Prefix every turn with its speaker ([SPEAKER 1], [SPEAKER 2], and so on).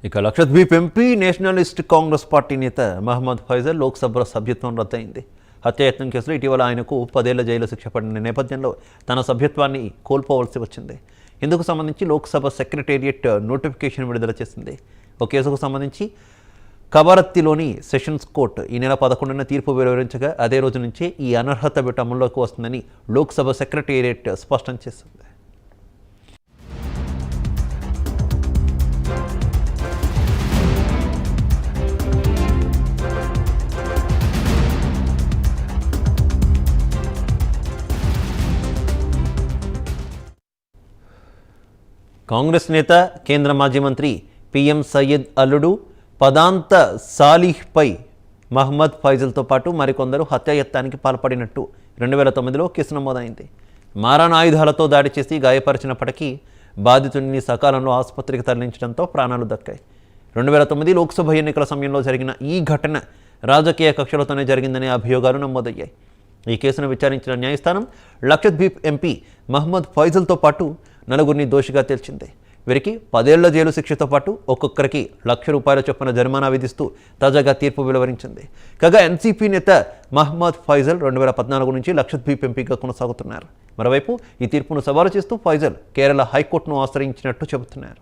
[SPEAKER 1] ఇక Lakshadweep MP Nationalist Congress party నేత మహమ్మద్ ఫైజల్ లోక్సభ సభ్యత్వం రద్దయింది. హత్యాయత్నం కేసులో ఇటీవల ఆయనకు 10 ఏళ్ల జైలు శిక్ష పడిన నేపథ్యంలో తన సభ్యత్వాన్ని కోల్పోవలసి వచ్చింది. ఇందుకు సంబంధించి లోక్సభ సెక్రటేరియట్ నోటిఫికేషన్ విడుదల చేసింది. ఒక కేసుకు సంబంధించి కవరత్తిలోని సెషన్స్ కోర్టు ఈ నెల 11న తీర్పు వెలువరించగా అదే రోజు నుంచే ఈ అనర్హత బిట్ అమల్లోకి వస్తుందని లోక్సభ సెక్రటేరియట్ స్పష్టం చేసింది. కాంగ్రెస్ నేత కేంద్ర మాజీ మంత్రి పిఎం సయ్యద్ అల్లుడు పదాంత సాలిహ్పై మహమ్మద్ ఫైజల్తో పాటు మరికొందరు హత్యాయత్నానికి పాల్పడినట్టు 2009లో కేసు నమోదైంది. మారణ ఆయుధాలతో దాడి చేసి గాయపరిచినప్పటికీ బాధితుడిని సకాలంలో ఆసుపత్రికి తరలించడంతో ప్రాణాలు దక్కాయి. 2009 లోక్సభ ఎన్నికల సమయంలో జరిగిన ఈ ఘటన రాజకీయ కక్షలతోనే జరిగిందనే అభియోగాలు నమోదయ్యాయి. ఈ కేసును విచారించిన న్యాయస్థానం లక్షద్వీప్ ఎంపీ మహమ్మద్ ఫైజల్తో పాటు నలుగురిని దోషిగా తేల్చింది. వీరికి 10 ఏళ్ల జైలు శిక్షతో పాటు ఒక్కొక్కరికి ₹1,00,000 చొప్పున జరిమానా విధిస్తూ తాజాగా తీర్పు వెలువరించింది. కాగా ఎన్సీపీ నేత మహమ్మద్ ఫైజల్ 2014 నుంచి లక్షద్వీప్ ఎంపీగా కొనసాగుతున్నారు. మరోవైపు ఈ తీర్పును సవాలు చేస్తూ ఫైజల్ కేరళ హైకోర్టును ఆశ్రయించినట్టు చెబుతున్నారు.